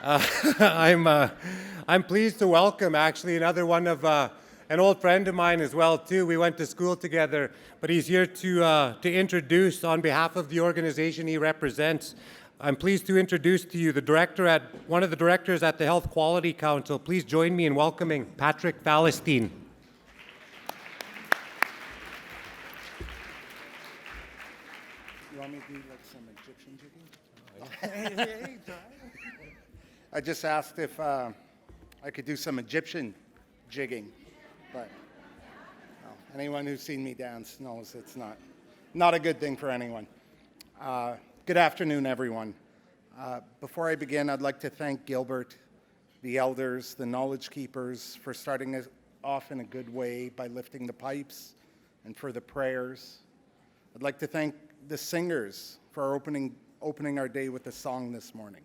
I'm pleased to welcome actually another one of an old friend of mine as well too. We went to school together, but he's here to introduce on behalf of the organization he represents. I'm pleased to introduce to you one of the directors at the Health Quality Council. Please join me in welcoming Patrick Palestine. You want me to do like some Egyptian jigging? I just asked if I could do some Egyptian jigging, but anyone who's seen me dance knows it's not a good thing for anyone. Good afternoon, everyone. Before I begin, I'd like to thank Gilbert, the elders, the knowledge keepers for starting us off in a good way by lifting the pipes and for the prayers. I'd like to thank the singers for opening our day with a song this morning.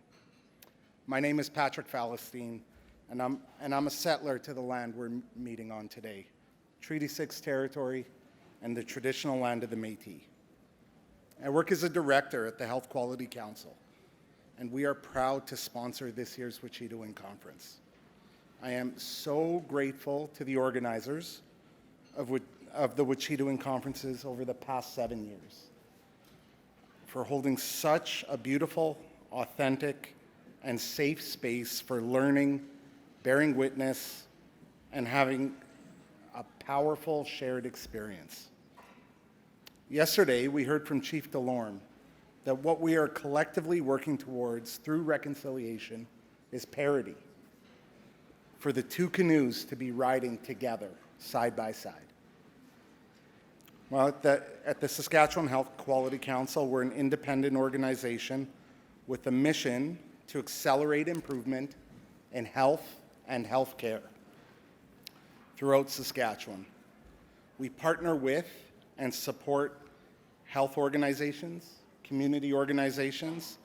My name is Patrick Palestine, and I'm a settler to the land we're meeting on today, Treaty 6 territory and the traditional land of the Métis. I work as a director at the Health Quality Council, and we are proud to sponsor this year's wapahta conference. I am so grateful to the organizers of the wapahta conferences over the past 7 years for holding such a beautiful, authentic, and safe space for learning, bearing witness, and having a powerful shared experience. Yesterday, we heard from Chief Delorme that what we are collectively working towards through reconciliation is parity, for the two canoes to be riding together, side by side. Well, at the Saskatchewan Health Quality Council, we're an independent organization with a mission to accelerate improvement in health and healthcare throughout Saskatchewan. We partner with and support health organizations, community organizations,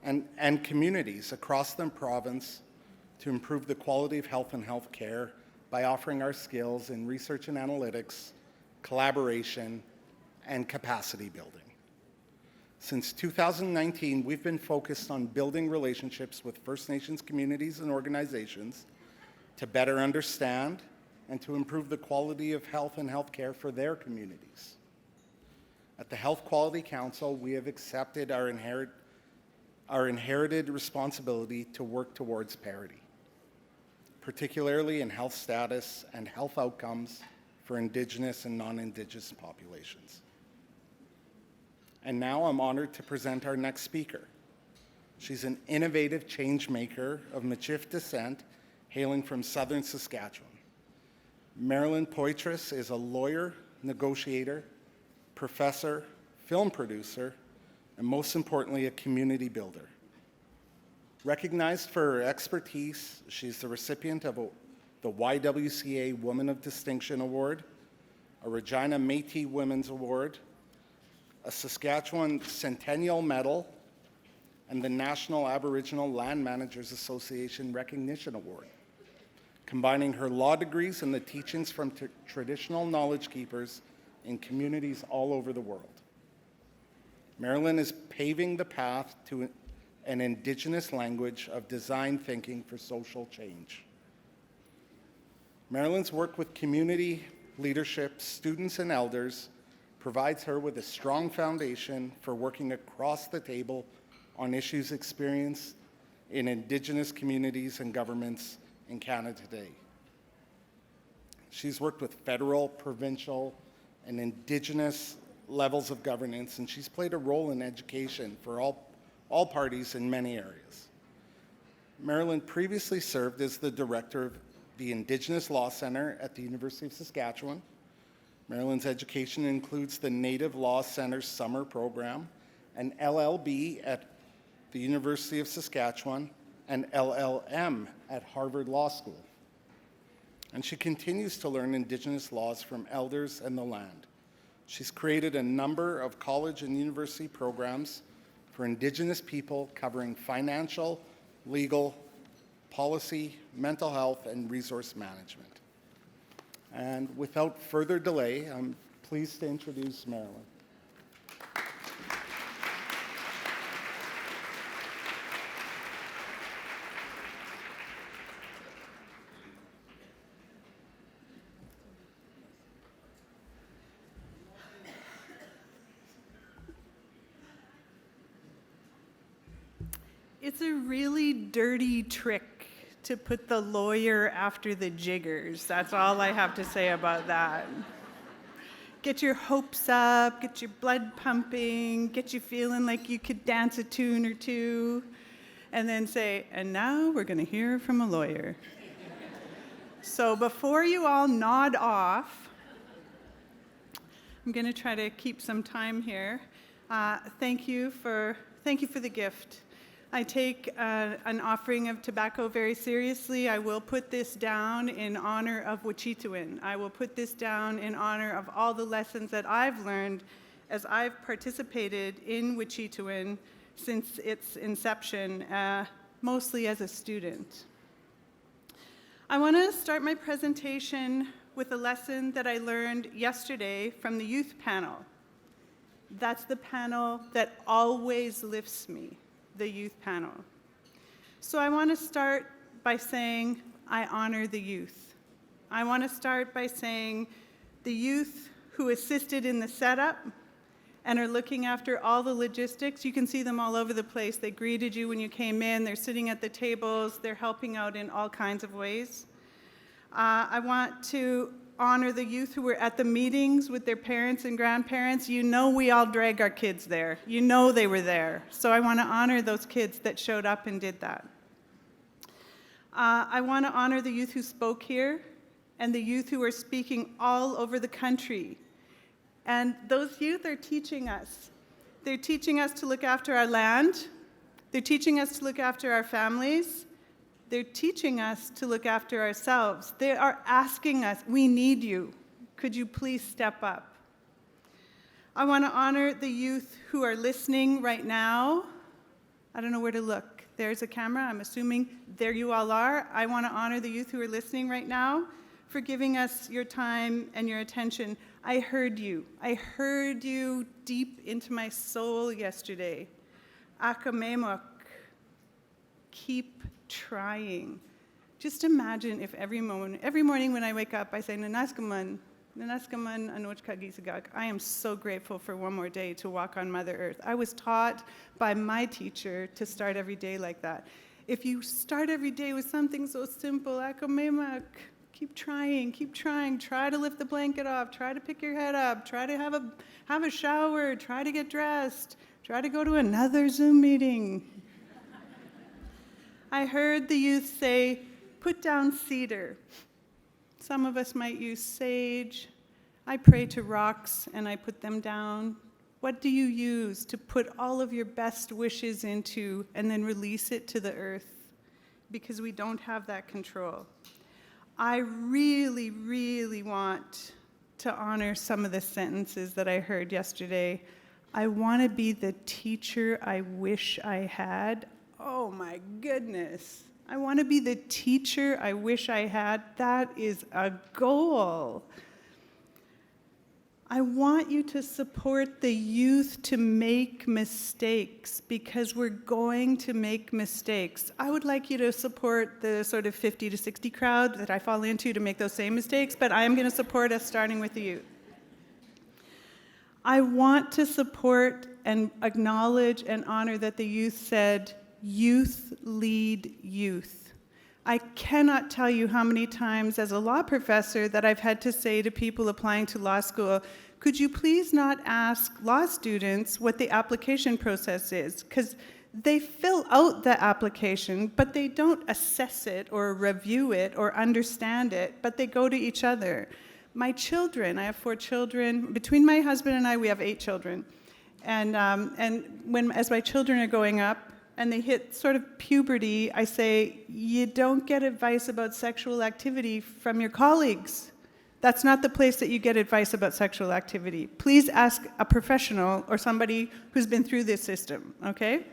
and communities across the province to improve the quality of health and healthcare by offering our skills in research and analytics, collaboration, and capacity building. Since 2019, we've been focused on building relationships with First Nations communities and organizations to better understand and to improve the quality of health and healthcare for their communities. At the Health Quality Council, we have accepted our inherited responsibility to work towards parity, particularly in health status and health outcomes for Indigenous and non-Indigenous populations. And now I'm honored to present our next speaker. She's an innovative change maker of Michif descent, hailing from southern Saskatchewan. Marilyn Poitras is a lawyer, negotiator, professor, film producer, and most importantly, a community builder. Recognized for her expertise, she's the recipient of the YWCA Woman of Distinction Award, a Regina Métis Women's Award, a Saskatchewan Centennial Medal, and the National Aboriginal Land Managers Association Recognition Award, combining her law degrees and the teachings from traditional knowledge keepers in communities all over the world. Marilyn is paving the path to an Indigenous language of design thinking for social change. Marilyn's work with community leadership, students, and elders provides her with a strong foundation for working across the table on issues experienced in Indigenous communities and governments in Canada today. She's worked with federal, provincial, and Indigenous levels of governance, and she's played a role in education for all parties in many areas. Marilyn previously served as the director of the Indigenous Law Center at the University of Saskatchewan. Marilyn's education includes the Native Law Center's summer program, an LLB at the University of Saskatchewan, and LLM at Harvard Law School. And she continues to learn Indigenous laws from elders and the land. She's created a number of college and university programs for Indigenous people covering financial, legal, policy, mental health, and resource management. And without further delay, I'm pleased to introduce Marilyn. It's a really dirty trick to put the lawyer after the jiggers. That's all I have to say about that. Get your hopes up, get your blood pumping, get you feeling like you could dance a tune or two, and then say, and now we're going to hear from a lawyer. So before you all nod off, I'm going to try to keep some time here. Thank you for the gift. I take an offering of tobacco very seriously. I will put this down in honor of Wachituin. I will put this down in honor of all the lessons that I've learned as I've participated in Wachituin since its inception, mostly as a student. I want to start my presentation with a lesson that I learned yesterday from the youth panel. That's the panel that always lifts me, the youth panel. So I want to start by saying I honor the youth. I want to start by saying the youth who assisted in the setup and are looking after all the logistics. You can see them all over the place. They greeted you when you came in. They're sitting at the tables. They're helping out in all kinds of ways. I want to honor the youth who were at the meetings with their parents and grandparents. You know we all drag our kids there. You know they were there. So I want to honor those kids that showed up and did that. I want to honor the youth who spoke here and the youth who are speaking all over the country. And those youth are teaching us. They're teaching us to look after our land. They're teaching us to look after our families. They're teaching us to look after ourselves. They are asking us, we need you. Could you please step up? I want to honor the youth who are listening right now. I don't know where to look. There's a camera. I'm assuming there you all are. I want to honor the youth who are listening right now for giving us your time and your attention. I heard you. I heard you deep into my soul yesterday. Akamemok. Keep trying. Just imagine if every morning when I wake up, I say, Nanaskaman Anochka Gisagak. I am so grateful for one more day to walk on Mother Earth. I was taught by my teacher to start every day like that. If you start every day with something so simple, Akamemak, keep trying, try to lift the blanket off, try to pick your head up, try to have a shower, try to get dressed, try to go to another Zoom meeting. I heard the youth say, put down cedar. Some of us might use sage. I pray to rocks and I put them down. What do you use to put all of your best wishes into and then release it to the earth? Because we don't have that control. I really, really want to honor some of the sentences that I heard yesterday. I want to be the teacher I wish I had. Oh my goodness. I want to be the teacher I wish I had. That is a goal. I want you to support the youth to make mistakes because we're going to make mistakes. I would like you to support the sort of 50 to 60 crowd that I fall into to make those same mistakes, but I am going to support us starting with the youth. I want to support and acknowledge and honor that the youth said, youth lead youth. I cannot tell you how many times as a law professor that I've had to say to people applying to law school, could you please not ask law students what the application process is? Because they fill out the application, but they don't assess it or review it or understand it, but they go to each other. My children, I have 4 children. Between my husband and I, we have 8 children. And as my children are growing up, and they hit sort of puberty, I say, you don't get advice about sexual activity from your colleagues. That's not the place that you get advice about sexual activity. Please ask a professional or somebody who's been through this system, okay?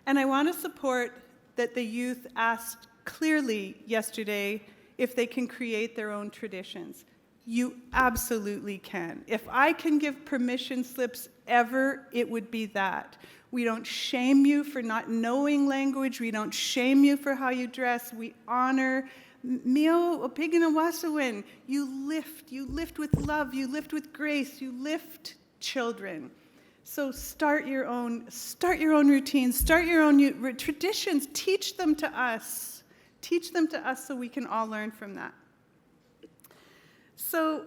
And I want to support that the youth asked clearly yesterday if they can create their own traditions. You absolutely can. If I can give permission slips ever, it would be that. We don't shame you for not knowing language. We don't shame you for how you dress. We honor. Mio opigina wasawin. You lift with love. You lift with grace. You lift children. So start your own routines, start your own traditions, teach them to us. Teach them to us so we can all learn from that. So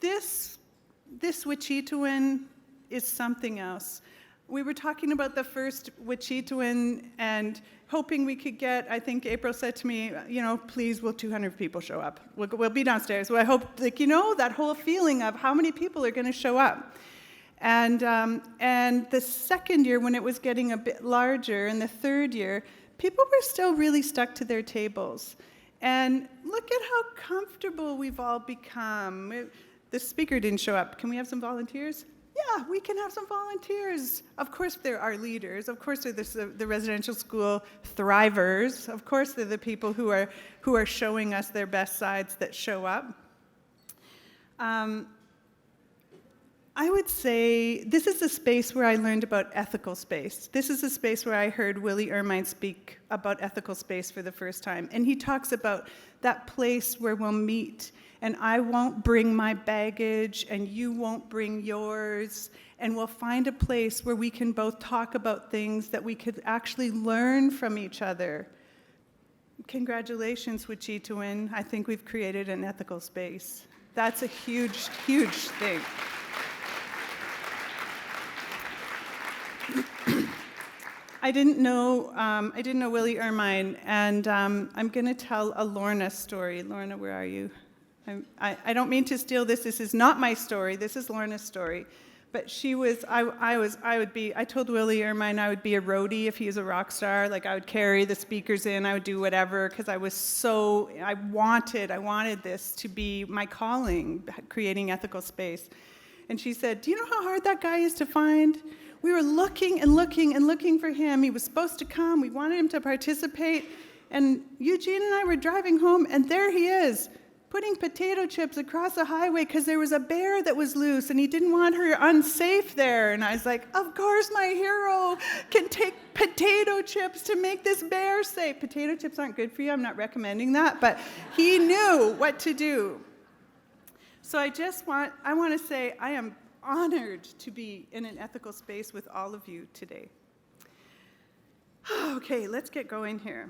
this qiṱīwin is something else. We were talking about the first qiṱīwin and hoping we could get, I think April said to me, please, will 200 people show up? We'll be downstairs. Well, I hope, that whole feeling of how many people are going to show up. And the second year, when it was getting a bit larger, and the third year, people were still really stuck to their tables. And look at how comfortable we've all become. The speaker didn't show up. Can we have some volunteers? Yeah, we can have some volunteers. Of course, they're our leaders. Of course, they're the residential school thrivers. Of course, they're the people who are showing us their best sides that show up. I would say this is a space where I learned about ethical space. This is a space where I heard Willie Ermine speak about ethical space for the first time. And he talks about that place where we'll meet, and I won't bring my baggage, and you won't bring yours, and we'll find a place where we can both talk about things that we could actually learn from each other. Congratulations, qiṱīwin. I think we've created an ethical space. That's a huge, huge thing. I didn't know Willie Ermine, and I'm going to tell a Lorna story. Lorna, where are you? I don't mean to steal this. This is not my story. This is Lorna's story. But she was, I told Willie Ermine I would be a roadie if he was a rock star. Like, I would carry the speakers in, I would do whatever, because I wanted this to be my calling, creating ethical space. And she said, do you know how hard that guy is to find? We were looking and looking and looking for him. He was supposed to come. We wanted him to participate. And Eugene and I were driving home, and there he is, putting potato chips across the highway because there was a bear that was loose, and he didn't want her unsafe there. And I was like, of course my hero can take potato chips to make this bear safe. Potato chips aren't good for you. I'm not recommending that. But he knew what to do. So I want to say I am honored to be in an ethical space with all of you today. Okay, let's get going here.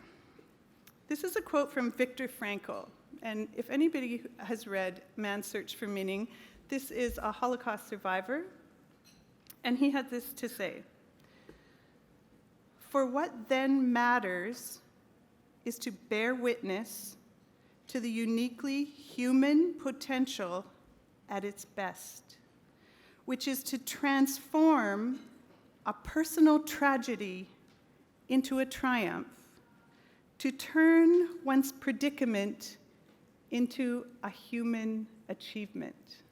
This is a quote from Viktor Frankl, and if anybody has read Man's Search for Meaning, this is a Holocaust survivor, and he had this to say: "For what then matters is to bear witness to the uniquely human potential at its best, which is to transform a personal tragedy into a triumph, to turn one's predicament into a human achievement."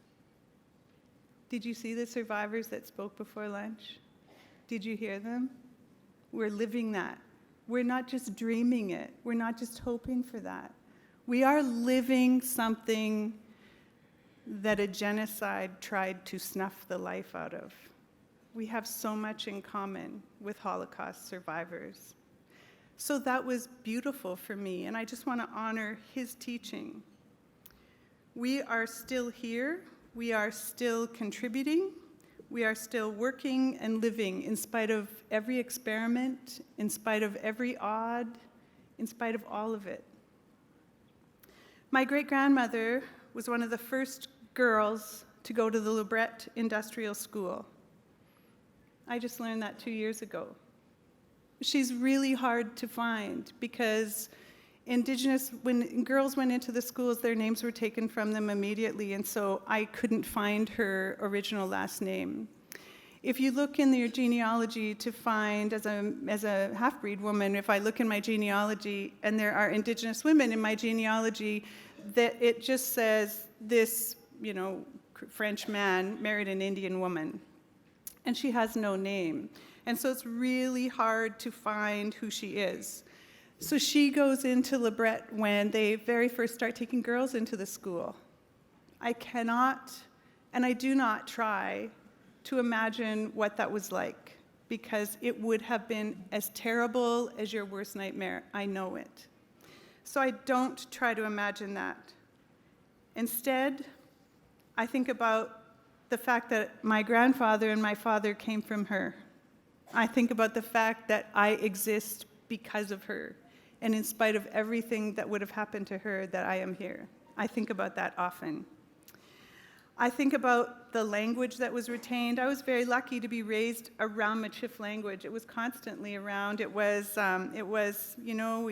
Did you see the survivors that spoke before lunch? Did you hear them? We're living that. We're not just dreaming it. We're not just hoping for that. We are living something that a genocide tried to snuff the life out of. We have so much in common with Holocaust survivors. So that was beautiful for me, and I just want to honor his teaching. We are still here. We are still contributing. We are still working and living in spite of every experiment, in spite of every odd, in spite of all of it. My great-grandmother was one of the first girls to go to the Libret Industrial School. I just learned that 2 years ago. She's really hard to find because when girls went into the schools, their names were taken from them immediately, and so I couldn't find her original last name. If you look in your genealogy to find, as a half-breed woman, if I look in my genealogy and there are Indigenous women in my genealogy, that it just says this, French man married an Indian woman, and she has no name. And so it's really hard to find who she is. So she goes into Libret when they very first start taking girls into the school. I cannot, and I do not try to imagine what that was like, because it would have been as terrible as your worst nightmare. I know it. So I don't try to imagine that. Instead, I think about the fact that my grandfather and my father came from her. I think about the fact that I exist because of her, and in spite of everything that would have happened to her, that I am here. I think about that often. I think about the language that was retained. I was very lucky to be raised around Michif language. It was constantly around. It was you know,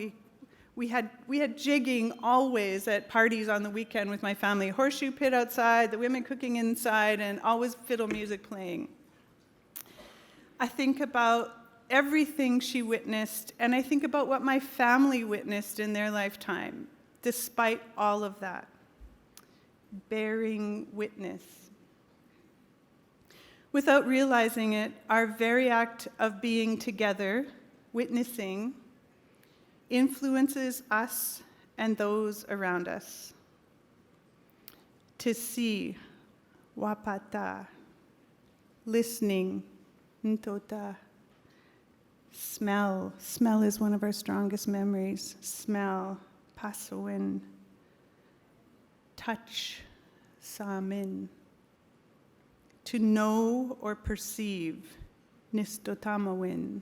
we had jigging always at parties on the weekend with my family. Horseshoe pit outside, the women cooking inside, and always fiddle music playing. I think about everything she witnessed, and I think about what my family witnessed in their lifetime, despite all of that. Bearing witness. Without realizing it, our very act of being together, witnessing, influences us and those around us. To see, wapahta, listening, nitohtah, smell. Smell is one of our strongest memories. Smell, pasowin. Touch, sâhmin. To know or perceive, nistohtamowin.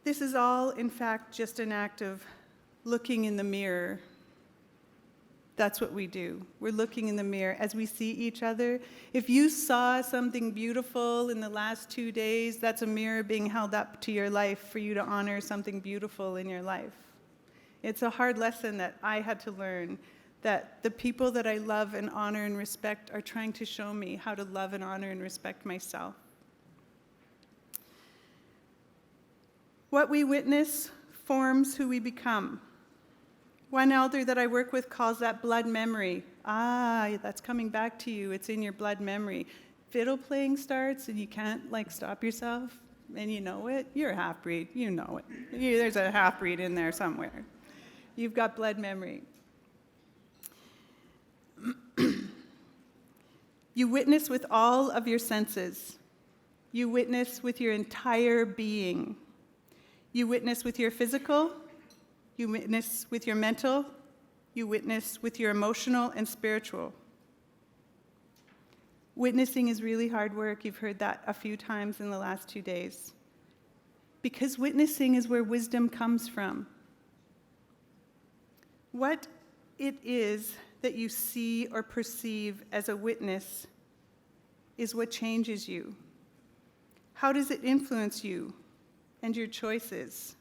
This is all, in fact, just an act of looking in the mirror. That's what we do. We're looking in the mirror as we see each other. If you saw something beautiful in the last 2 days, that's a mirror being held up to your life for you to honor something beautiful in your life. It's a hard lesson that I had to learn, that the people that I love and honor and respect are trying to show me how to love and honor and respect myself. What we witness forms who we become. One elder that I work with calls that blood memory. That's coming back to you. It's in your blood memory. Fiddle playing starts and you can't stop yourself and you know it. You're a half-breed. You know it. There's a half-breed in there somewhere. You've got blood memory. You witness with all of your senses. You witness with your entire being. You witness with your physical. You witness with your mental. You witness with your emotional and spiritual. Witnessing is really hard work. You've heard that a few times in the last 2 days. Because witnessing is where wisdom comes from. What it is that you see or perceive as a witness is what changes you. How does it influence you and your choices?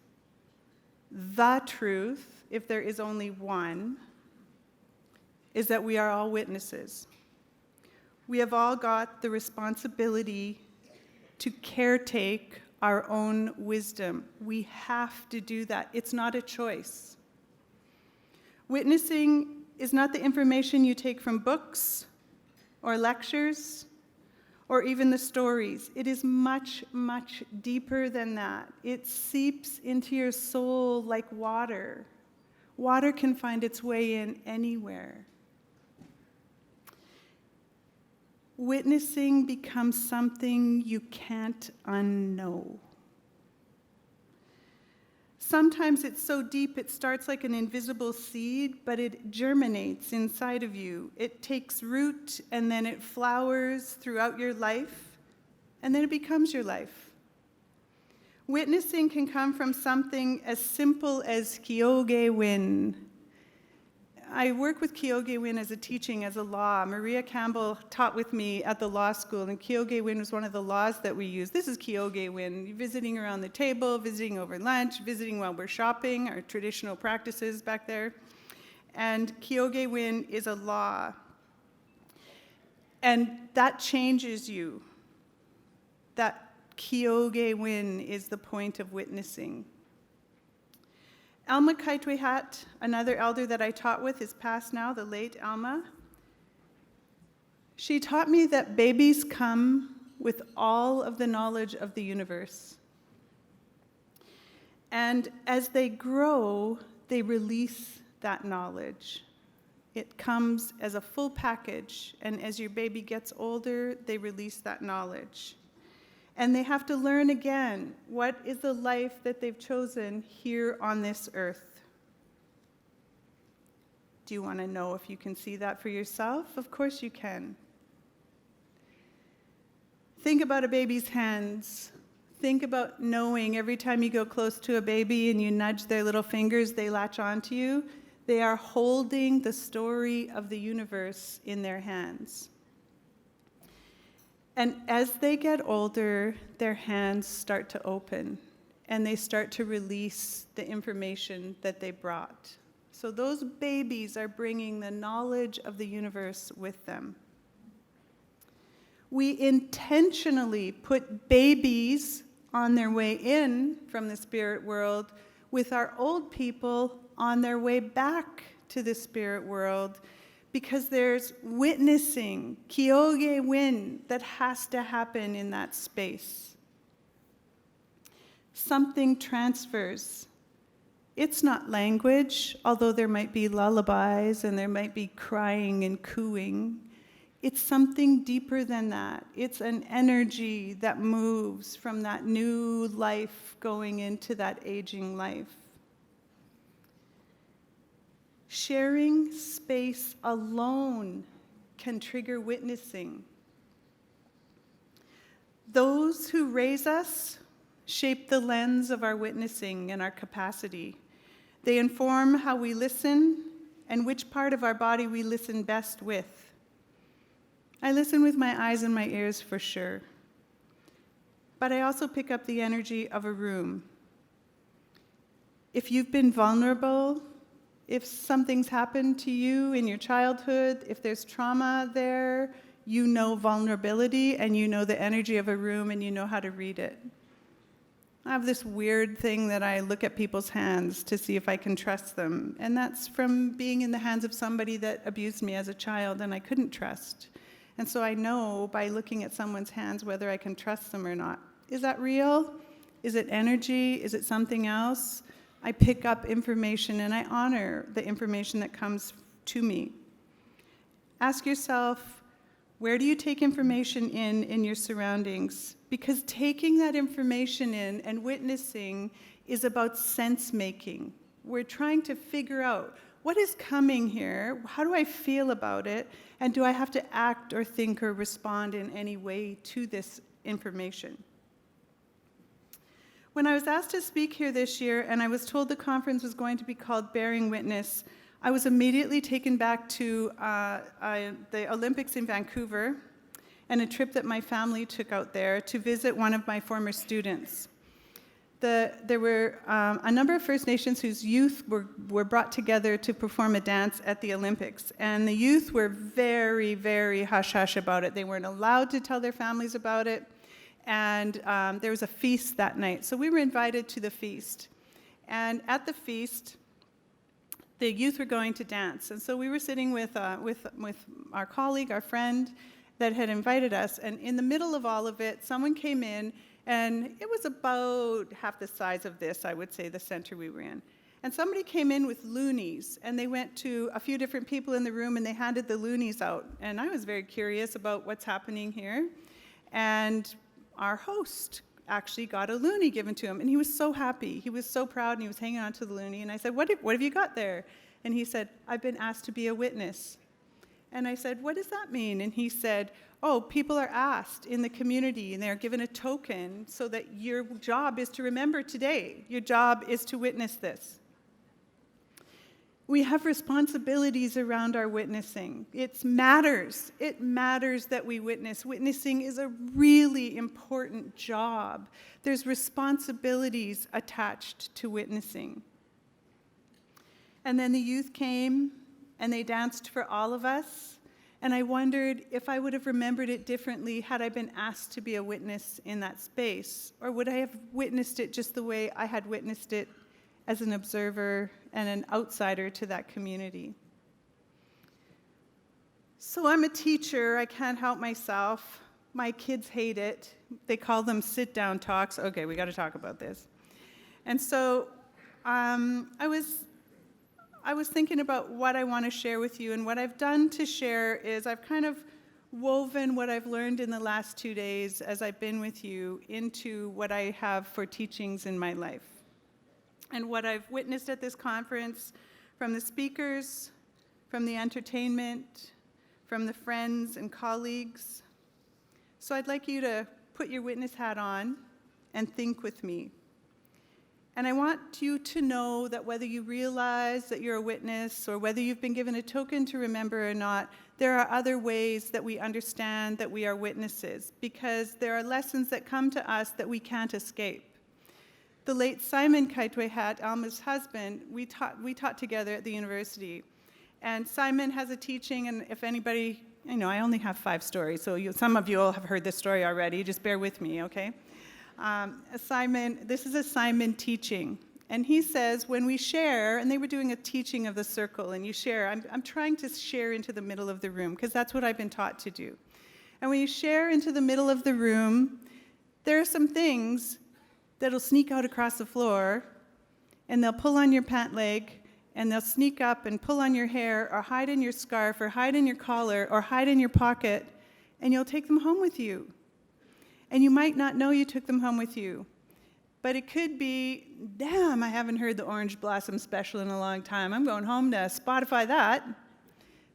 The truth, if there is only one, is that we are all witnesses. We have all got the responsibility to caretake our own wisdom. We have to do that. It's not a choice. Witnessing is not the information you take from books or lectures or even the stories. It is much, much deeper than that. It seeps into your soul like water. Water can find its way in anywhere. Witnessing becomes something you can't unknow. Sometimes it's so deep it starts like an invisible seed, but it germinates inside of you. It takes root and then it flowers throughout your life, and then it becomes your life. Witnessing can come from something as simple as qiyoge-win. I work with qiyoge-win as a teaching, as a law. Maria Campbell taught with me at the law school, and qiyoge-win was one of the laws that we use. This is qiyoge-win, visiting around the table, visiting over lunch, visiting while we're shopping, our traditional practices back there. And qiyoge-win is a law. And that changes you. That qiyoge-win is the point of witnessing. Alma Kaitwehat, another elder that I taught with, is passed now, the late Alma. She taught me that babies come with all of the knowledge of the universe. And as they grow, they release that knowledge. It comes as a full package, and as your baby gets older, they release that knowledge. And they have to learn again, what is the life that they've chosen here on this earth? Do you want to know if you can see that for yourself? Of course you can. Think about a baby's hands. Think about knowing every time you go close to a baby and you nudge their little fingers, they latch onto you. They are holding the story of the universe in their hands. And as they get older, their hands start to open and they start to release the information that they brought. So those babies are bringing the knowledge of the universe with them. We intentionally put babies on their way in from the spirit world with our old people on their way back to the spirit world, because there's witnessing, kiyôkêwin, that has to happen in that space. Something transfers. It's not language, although there might be lullabies and there might be crying and cooing. It's something deeper than that. It's an energy that moves from that new life going into that aging life. Sharing space alone can trigger witnessing. Those who raise us shape the lens of our witnessing and our capacity. They inform how we listen and which part of our body we listen best with. I listen with my eyes and my ears for sure, but I also pick up the energy of a room. If you've been vulnerable, if something's happened to you in your childhood, if there's trauma there, you know vulnerability and you know the energy of a room and you know how to read it. I have this weird thing that I look at people's hands to see if I can trust them, and that's from being in the hands of somebody that abused me as a child and I couldn't trust. And so I know by looking at someone's hands whether I can trust them or not. Is that real? Is it energy? Is it something else? I pick up information and I honor the information that comes to me. Ask yourself, where do you take information in your surroundings? Because taking that information in and witnessing is about sense making. We're trying to figure out, what is coming here? How do I feel about it? And do I have to act or think or respond in any way to this information? When I was asked to speak here this year and I was told the conference was going to be called Bearing Witness, I was immediately taken back to the Olympics in Vancouver and a trip that my family took out there to visit one of my former students. There were a number of First Nations whose youth were brought together to perform a dance at the Olympics, and the youth were very, very hush-hush about it. They weren't allowed to tell their families about it, and there was a feast that night. So we were invited to the feast, and at the feast, the youth were going to dance, and so we were sitting with our colleague, our friend, that had invited us, and in the middle of all of it, someone came in, and it was about half the size of this, I would say, the center we were in. And somebody came in with loonies, and they went to a few different people in the room, and they handed the loonies out. And I was very curious about what's happening here. And our host actually got a loonie given to him, and he was so happy. He was so proud, and he was hanging on to the loonie. And I said, what have you got there? And he said, I've been asked to be a witness. And I said, what does that mean? And he said, oh, people are asked in the community, and they're given a token so that your job is to remember today. Your job is to witness this. We have responsibilities around our witnessing. It matters. It matters that we witness. Witnessing is a really important job. There's responsibilities attached to witnessing. And then the youth came, and they danced for all of us. And I wondered if I would have remembered it differently had I been asked to be a witness in that space, or would I have witnessed it just the way I had witnessed it as an observer and an outsider to that community. So I'm a teacher, I can't help myself. My kids hate it. They call them sit-down talks. Okay, we gotta talk about this. And so I was thinking about what I want to share with you, and what I've done to share is I've kind of woven what I've learned in the last 2 days as I've been with you into what I have for teachings in my life. And what I've witnessed at this conference from the speakers, from the entertainment, from the friends and colleagues. So I'd like you to put your witness hat on and think with me. And I want you to know that whether you realize that you're a witness or whether you've been given a token to remember or not, there are other ways that we understand that we are witnesses, because there are lessons that come to us that we can't escape. The late Sâhmin qiṭwēhat, Alma's husband, we taught together at the university. And Sâhmin has a teaching, and if anybody, I only have 5 stories, so some of you all have heard this story already, just bear with me, okay? This is a Sâhmin teaching, and he says when we share, and they were doing a teaching of the circle, and you share, I'm trying to share into the middle of the room, because that's what I've been taught to do. And when you share into the middle of the room, there are some things that'll sneak out across the floor, and they'll pull on your pant leg, and they'll sneak up and pull on your hair, or hide in your scarf, or hide in your collar, or hide in your pocket, and you'll take them home with you. And you might not know you took them home with you. But it could be, damn, I haven't heard the Orange Blossom special in a long time. I'm going home to Spotify that.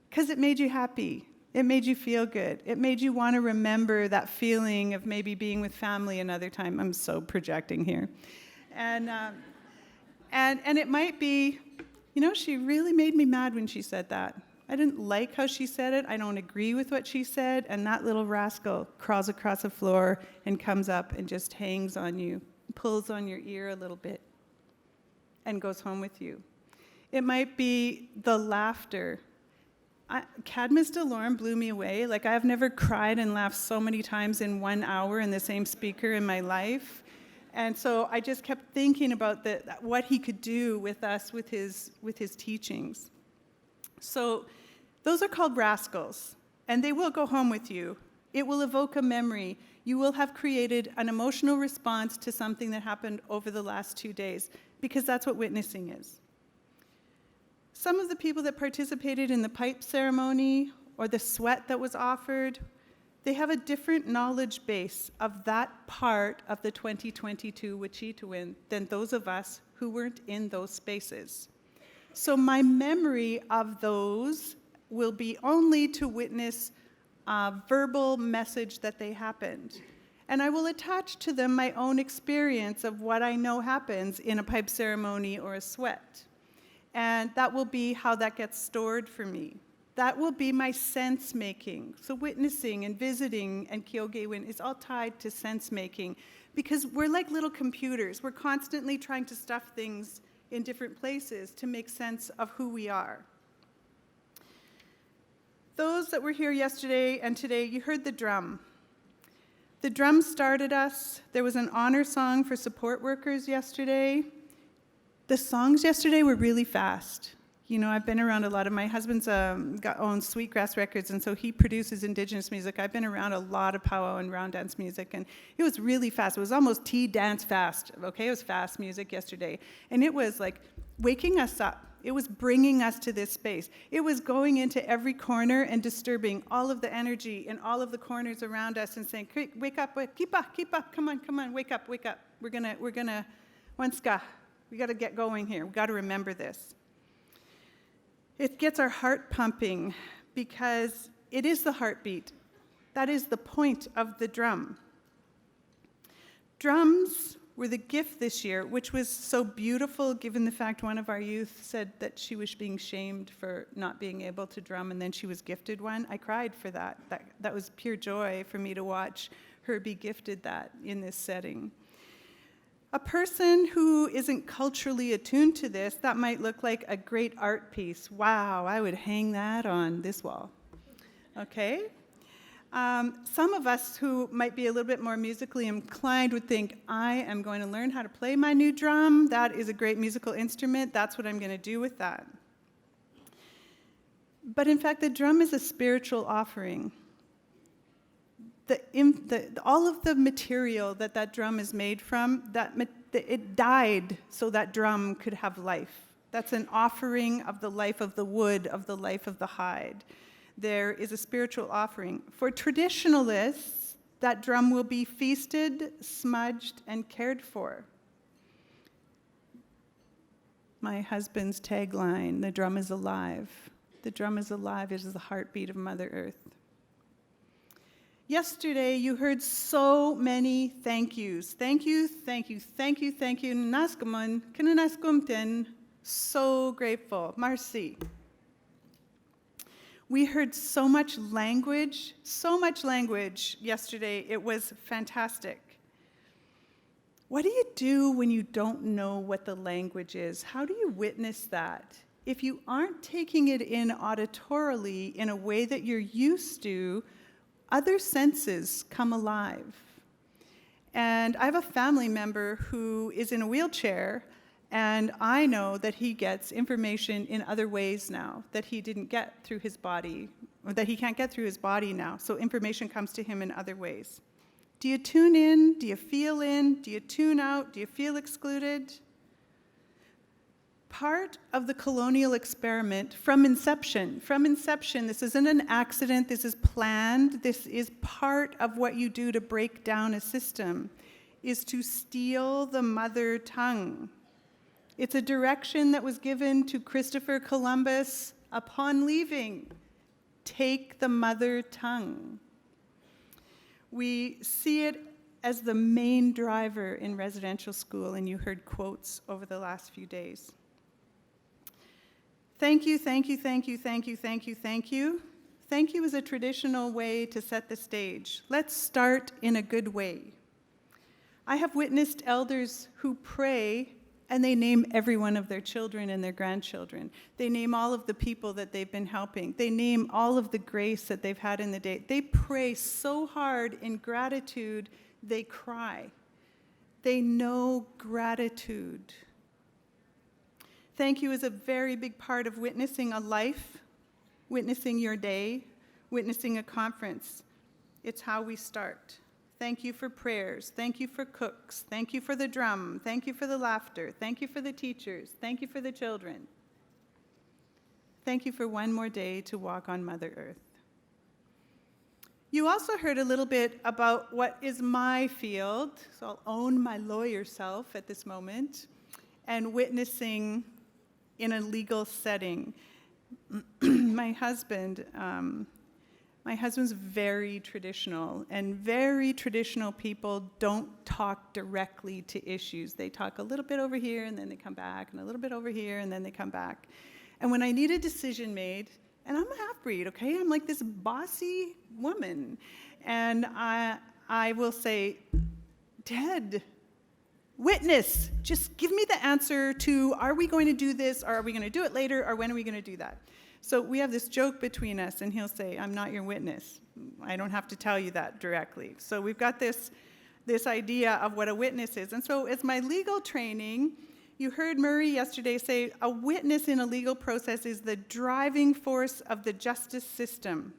Because it made you happy. It made you feel good. It made you want to remember that feeling of maybe being with family another time. I'm so projecting here. And it might be, she really made me mad when she said that. I didn't like how she said it. I don't agree with what she said. And that little rascal crawls across the floor and comes up and just hangs on you, pulls on your ear a little bit, and goes home with you. It might be the laughter. Cadmus Delorme blew me away. Like, I've never cried and laughed so many times in 1 hour in the same speaker in my life. And so I just kept thinking about what he could do with us with his teachings. So those are called rascals, and they will go home with you. It will evoke a memory. You will have created an emotional response to something that happened over the last 2 days, because that's what witnessing is. Some of the people that participated in the pipe ceremony or the sweat that was offered, they have a different knowledge base of that part of the 2022 qiṭwēin than those of us who weren't in those spaces. So my memory of those will be only to witness a verbal message that they happened. And I will attach to them my own experience of what I know happens in a pipe ceremony or a sweat. And that will be how that gets stored for me. That will be my sense making. So witnessing and visiting and qiฮ่okêwin is all tied to sense making, because we're like little computers. We're constantly trying to stuff things in different places to make sense of who we are. Those that were here yesterday and today, you heard the drum. The drum started us. There was an honor song for support workers yesterday. The songs yesterday were really fast. I've been around a lot of, my husband's owns Sweetgrass Records, and so he produces indigenous music. I've been around a lot of powwow and round dance music, and it was really fast. It was almost tea dance fast, okay? It was fast music yesterday. And it was like waking us up. It was bringing us to this space. It was going into every corner and disturbing all of the energy in all of the corners around us and saying, wake up, keep up, come on, wake up. We're gonna, Wanska, we gotta get going here. We gotta remember this. It gets our heart pumping because it is the heartbeat. That is the point of the drum. Drums were the gift this year, which was so beautiful given the fact one of our youth said that she was being shamed for not being able to drum, and then she was gifted one. I cried for that. That was pure joy for me to watch her be gifted that in this setting. A person who isn't culturally attuned to this, that might look like a great art piece. Wow, I would hang that on this wall. Okay? Some of us who might be a little bit more musically inclined would think, I am going to learn how to play my new drum. That is a great musical instrument. That's what I'm going to do with that. But in fact, the drum is a spiritual offering. All of the material that drum is made from, it died so that drum could have life. That's an offering of the life of the wood, of the life of the hide. There is a spiritual offering. For traditionalists, that drum will be feasted, smudged, and cared for. My husband's tagline, the drum is alive. The drum is alive. It is the heartbeat of Mother Earth. Yesterday, you heard so many thank yous. Thank you, thank you, thank you, thank you. Naskamon, kinanaskumten. So grateful. Merci. We heard so much language yesterday. It was fantastic. What do you do when you don't know what the language is? How do you witness that? If you aren't taking it in auditorily in a way that you're used to, other senses come alive. And I have a family member who is in a wheelchair, and I know that he gets information in other ways now that he didn't get through his body, or that he can't get through his body now. So information comes to him in other ways. Do you tune in? Do you feel in? Do you tune out? Do you feel excluded? Part of the colonial experiment from inception, this isn't an accident, this is planned, this is part of what you do to break down a system, is to steal the mother tongue. It's a direction that was given to Christopher Columbus upon leaving. Take the mother tongue. We see it as the main driver in residential school, and you heard quotes over the last few days. Thank you, thank you, thank you, thank you, thank you, thank you. Thank you is a traditional way to set the stage. Let's start in a good way. I have witnessed elders who pray and they name every one of their children and their grandchildren. They name all of the people that they've been helping. They name all of the grace that they've had in the day. They pray so hard in gratitude, they cry. They know gratitude. Thank you is a very big part of witnessing a life, witnessing your day, witnessing a conference. It's how we start. Thank you for prayers. Thank you for cooks. Thank you for the drum. Thank you for the laughter. Thank you for the teachers. Thank you for the children. Thank you for one more day to walk on Mother Earth. You also heard a little bit about what is my field, so I'll own my lawyer self at this moment, and witnessing in a legal setting. My husband's very traditional, and very traditional people don't talk directly to issues. They talk a little bit over here, and then they come back, and a little bit over here, and then they come back. And when I need a decision made, and I'm a half-breed, okay? I'm like this bossy woman. And I will say, Ted, witness, just give me the answer to, are we going to do this, or are we going to do it later, or when are we going to do that? So we have this joke between us, and he'll say, I'm not your witness. I don't have to tell you that directly. So we've got this idea of what a witness is. And so as my legal training, you heard Murray yesterday say, a witness in a legal process is the driving force of the justice system.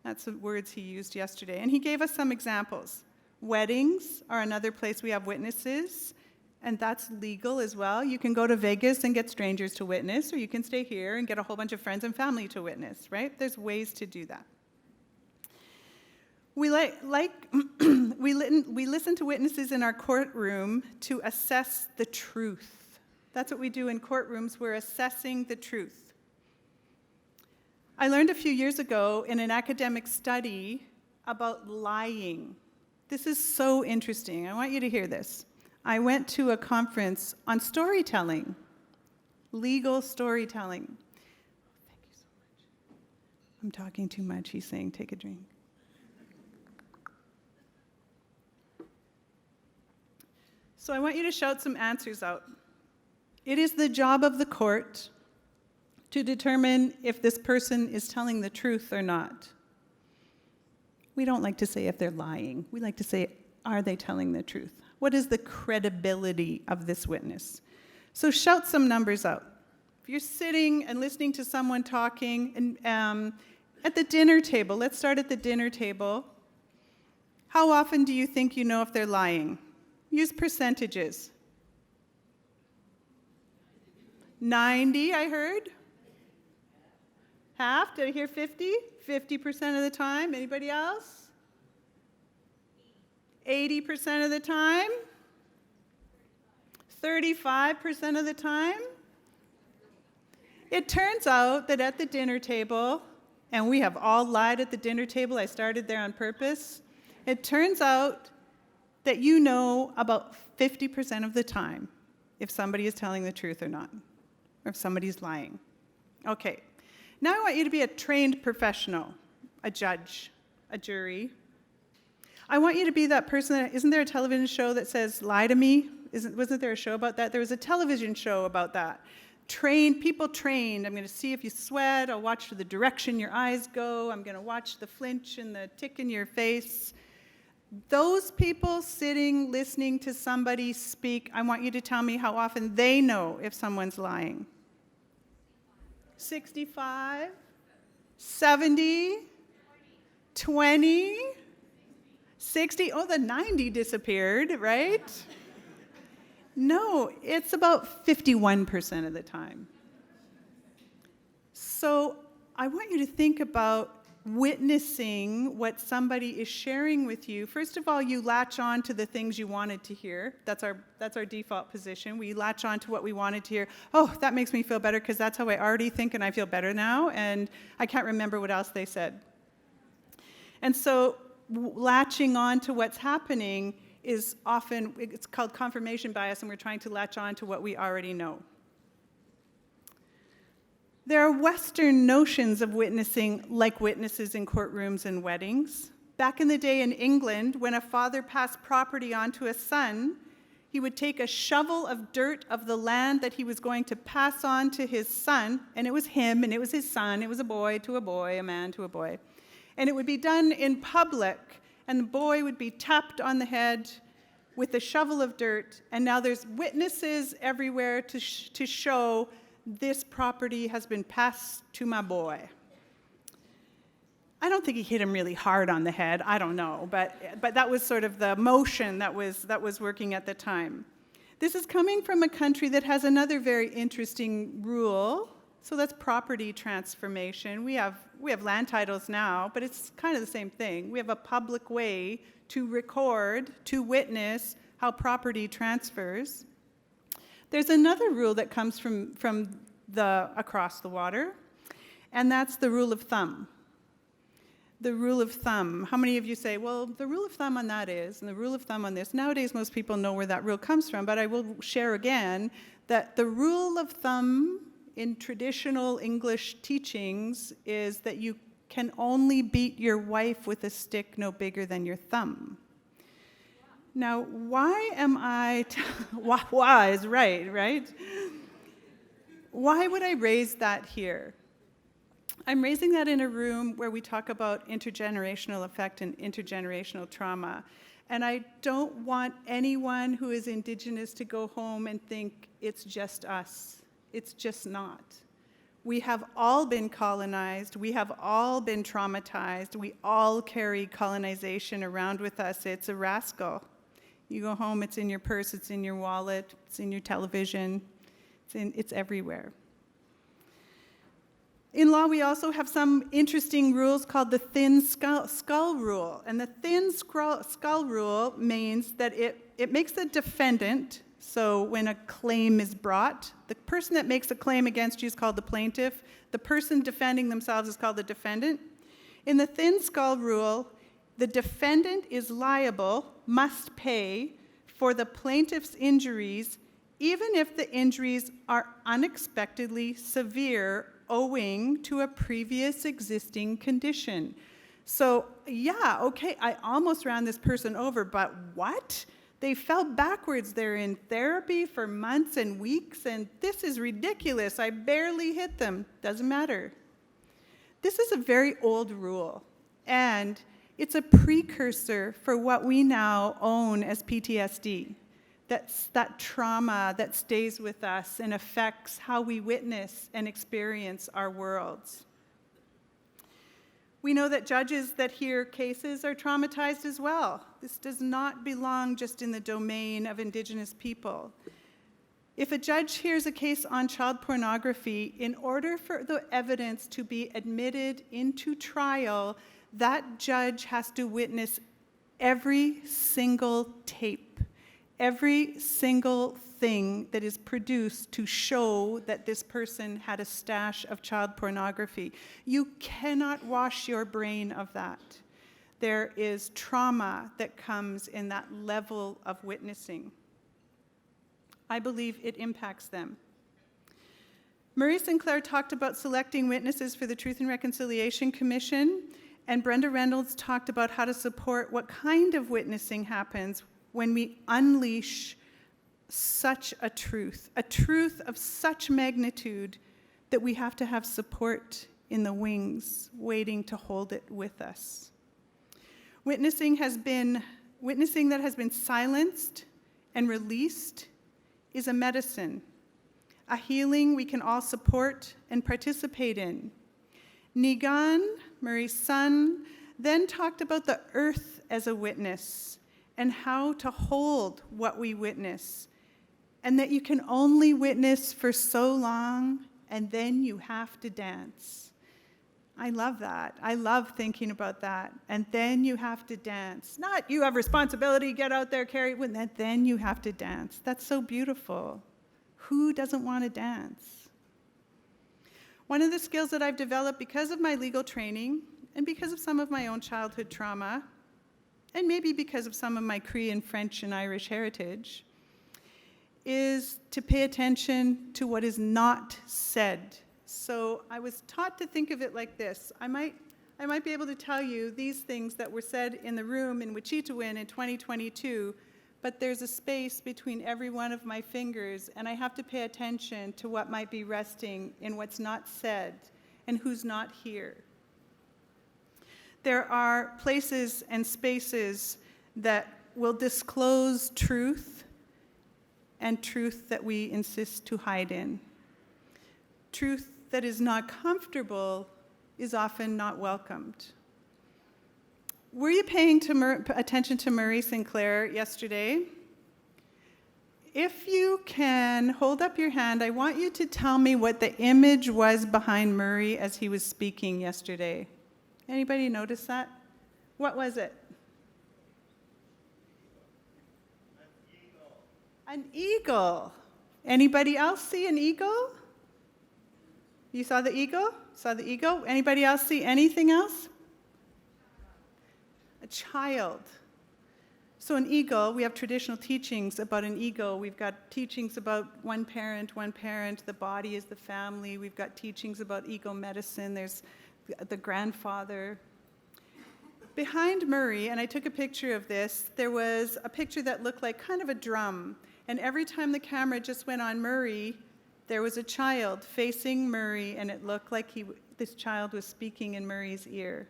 That's the words he used yesterday. And he gave us some examples. Weddings are another place we have witnesses, and that's legal as well. You can go to Vegas and get strangers to witness, or you can stay here and get a whole bunch of friends and family to witness, right? There's ways to do that. We listen to witnesses in our courtroom to assess the truth. That's what we do in courtrooms. We're assessing the truth. I learned a few years ago in an academic study about lying. This is so interesting. I want you to hear this. I went to a conference on storytelling, legal storytelling. Thank you so much. I'm talking too much. He's saying, take a drink. So I want you to shout some answers out. It is the job of the court to determine if this person is telling the truth or not. We don't like to say if they're lying. We like to say, are they telling the truth? What is the credibility of this witness? So shout some numbers out. If you're sitting and listening to someone talking, and at the dinner table, let's start at the dinner table. How often do you think you know if they're lying? Use percentages. 90, I heard. Half, did I hear 50? 50% of the time. Anybody else? 80% of the time? 35% of the time? It turns out that at the dinner table, and we have all lied at the dinner table, I started there on purpose. It turns out that you know about 50% of the time if somebody is telling the truth or not, or if somebody's lying. Okay, now I want you to be a trained professional, a judge, a jury. I want you to be that person isn't there a television show that says, lie to me? Wasn't there a show about that? There was a television show about that. People trained. I'm going to see if you sweat. I'll watch the direction your eyes go. I'm going to watch the flinch and the tick in your face. Those people sitting, listening to somebody speak, I want you to tell me how often they know if someone's lying. 65? 70? 20? 60? Oh, the 90 disappeared, right? No, it's about 51% of the time. So I want you to think about witnessing what somebody is sharing with you. First of all, you latch on to the things you wanted to hear. That's our default position. We latch on to what we wanted to hear. Oh, that makes me feel better because that's how I already think and I feel better now, and I can't remember what else they said. And so latching on to what's happening is often, it's called confirmation bias, and we're trying to latch on to what we already know. There are Western notions of witnessing, like witnesses in courtrooms and weddings. Back in the day in England, when a father passed property on to a son, he would take a shovel of dirt of the land that he was going to pass on to his son, and it was him, and it was his son, it was a boy to a boy, a man to a boy. And it would be done in public, and the boy would be tapped on the head with a shovel of dirt, and now there's witnesses everywhere to show this property has been passed to my boy. I don't think he hit him really hard on the head, I don't know, but that was sort of the motion that was working at the time. This is coming from a country that has another very interesting rule. So that's property transformation. We have land titles now, but it's kind of the same thing. We have a public way to record, to witness how property transfers. There's another rule that comes from across the water, and that's the rule of thumb. The rule of thumb. How many of you say, well, the rule of thumb on that is, and the rule of thumb on this? Nowadays, most people know where that rule comes from, but I will share again that the rule of thumb in traditional English teachings is that you can only beat your wife with a stick no bigger than your thumb. Now, why am I, why is right? Why would I raise that here? I'm raising that in a room where we talk about intergenerational effect and intergenerational trauma. And I don't want anyone who is Indigenous to go home and think it's just us. It's just not. We have all been colonized. We have all been traumatized. We all carry colonization around with us. It's a rascal. You go home, it's in your purse, it's in your wallet, it's in your television, it's everywhere. In law, we also have some interesting rules called the thin skull rule. And the thin skull rule means that it makes the defendant, so when a claim is brought, the person that makes a claim against you is called the plaintiff. The person defending themselves is called the defendant. In the thin skull rule, the defendant is liable, must pay for the plaintiff's injuries, even if the injuries are unexpectedly severe owing to a previous existing condition. So, yeah, okay, I almost ran this person over, but what? They fell backwards. They're in therapy for months and weeks, and this is ridiculous. I barely hit them. Doesn't matter. This is a very old rule, and it's a precursor for what we now own as PTSD. That's that trauma that stays with us and affects how we witness and experience our worlds. We know that judges that hear cases are traumatized as well. This does not belong just in the domain of Indigenous people. If a judge hears a case on child pornography, in order for the evidence to be admitted into trial, that judge has to witness every single tape, every single thing that is produced to show that this person had a stash of child pornography. You cannot wash your brain of that. There is trauma that comes in that level of witnessing. I believe it impacts them. Murray Sinclair talked about selecting witnesses for the Truth and Reconciliation Commission, and Brenda Reynolds talked about how to support what kind of witnessing happens when we unleash such a truth of such magnitude that we have to have support in the wings waiting to hold it with us. Witnessing that has been silenced and released is a medicine, a healing we can all support and participate in. Nigan, Murray's son, then talked about the earth as a witness and how to hold what we witness, and that you can only witness for so long and then you have to dance. I love that. I love thinking about that. And then you have to dance. Not you have responsibility, get out there, carry it with that. Then you have to dance. That's so beautiful. Who doesn't want to dance? One of the skills that I've developed because of my legal training and because of some of my own childhood trauma, and maybe because of some of my Cree and French and Irish heritage, is to pay attention to what is not said. So I was taught to think of it like this. I might be able to tell you these things that were said in the room in Wachitawin in 2022, but there's a space between every one of my fingers, and I have to pay attention to what might be resting in what's not said and who's not here. There are places and spaces that will disclose truth, and truth that we insist to hide in. Truth that is not comfortable is often not welcomed. Were you paying attention to Murray Sinclair yesterday? If you can hold up your hand, I want you to tell me what the image was behind Murray as he was speaking yesterday. Anybody notice that? What was it? An eagle. Anybody else see an eagle? You saw the eagle? Saw the eagle? Anybody else see anything else? A child. So an eagle, we have traditional teachings about an eagle. We've got teachings about one parent, the body is the family. We've got teachings about eagle medicine. There's the grandfather. Behind Murray, and I took a picture of this, there was a picture that looked like kind of a drum. And every time the camera just went on Murray, there was a child facing Murray, and it looked like this child was speaking in Murray's ear.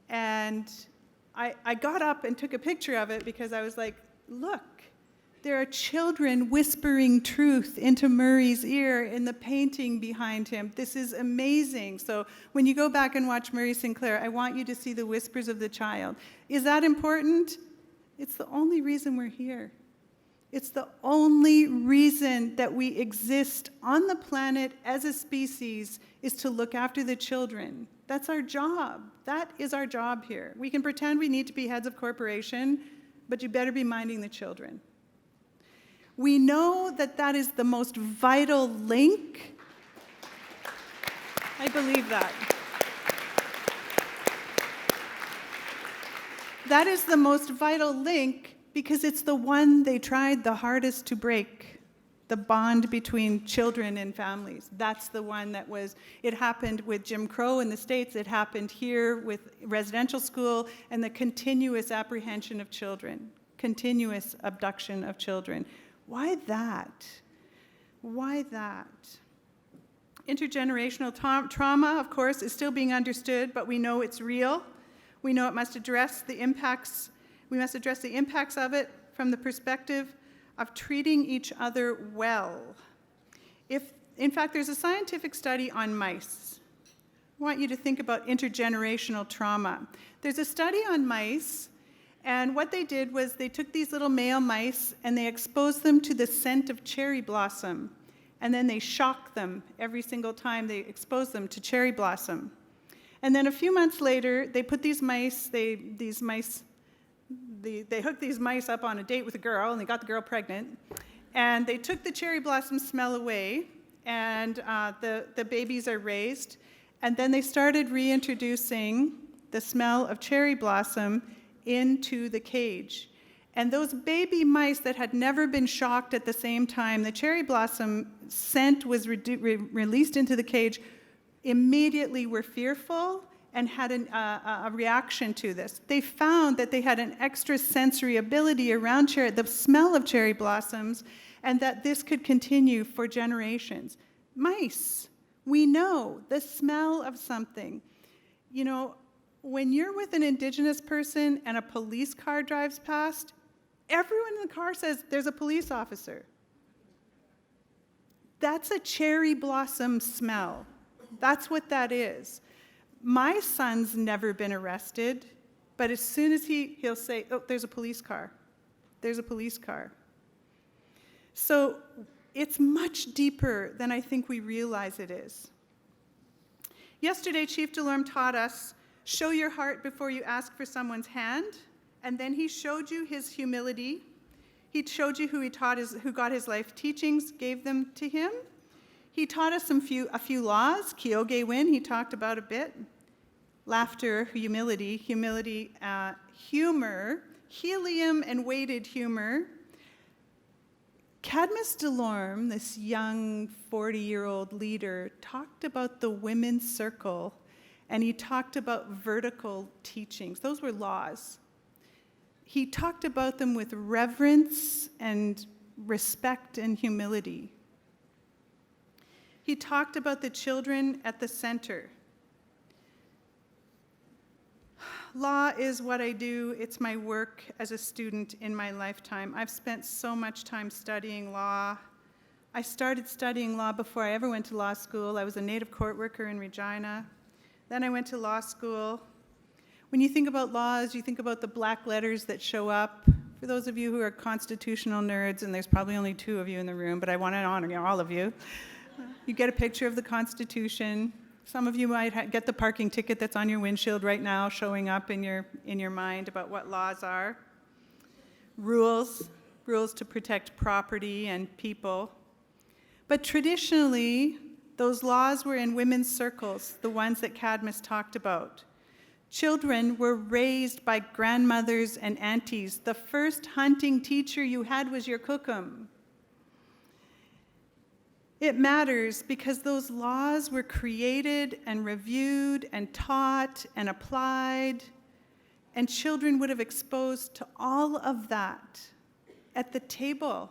And I got up and took a picture of it because I was like, look, there are children whispering truth into Murray's ear in the painting behind him. This is amazing. So when you go back and watch Murray Sinclair, I want you to see the whispers of the child. Is that important? It's the only reason we're here. It's the only reason that we exist on the planet as a species is to look after the children. That's our job. That is our job here. We can pretend we need to be heads of corporation, but you better be minding the children. We know that that is the most vital link. I believe that. That is the most vital link because it's the one they tried the hardest to break, the bond between children and families. That's the one that it happened with Jim Crow in the States, it happened here with residential school, and the continuous apprehension of children, continuous abduction of children. Why that? Why that? Intergenerational trauma, of course, is still being understood, but we know it's real. We know it must address the impacts. We must address the impacts of it from the perspective of treating each other well. In fact, there's a scientific study on mice. I want you to think about intergenerational trauma. There's a study on mice, and what they did was they took these little male mice and they exposed them to the scent of cherry blossom, and then they shocked them every single time they exposed them to cherry blossom. And then a few months later, they put these mice they hooked these mice up on a date with a girl, and they got the girl pregnant. And they took the cherry blossom smell away, and the babies are raised. And then they started reintroducing the smell of cherry blossom into the cage. And those baby mice that had never been shocked at the same time, the cherry blossom scent was released into the cage, immediately were fearful and had a reaction to this. They found that they had an extra sensory ability around the smell of cherry blossoms, and that this could continue for generations. Mice, we know the smell of something. You know, when you're with an Indigenous person and a police car drives past, everyone in the car says, there's a police officer. That's a cherry blossom smell. That's what that is. My son's never been arrested, but as soon as he'll say, oh, there's a police car. There's a police car. So it's much deeper than I think we realize it is. Yesterday, Chief Delorme taught us, show your heart before you ask for someone's hand. And then he showed you his humility. He showed you who got his life teachings, gave them to him. He taught us a few laws. Kiyôkêwin, he talked about a bit. Laughter, humility, humor, helium and weighted humor. Cadmus Delorme, this young 40-year-old leader, talked about the women's circle, and he talked about vertical teachings. Those were laws. He talked about them with reverence and respect and humility. He talked about the children at the center. Law is what I do. It's my work as a student in my lifetime. I've spent so much time studying law. I started studying law before I ever went to law school. I was a native court worker in Regina. Then I went to law school. When you think about laws, you think about the black letters that show up. For those of you who are constitutional nerds, and there's probably only 2 of you in the room, but I want to honor all of you. You get a picture of the Constitution. Some of you might get the parking ticket that's on your windshield right now showing up in your mind about what laws are. Rules to protect property and people. But traditionally, those laws were in women's circles, the ones that Cadmus talked about. Children were raised by grandmothers and aunties. The first hunting teacher you had was your cookum. It matters because those laws were created and reviewed and taught and applied, and children would have exposed to all of that at the table,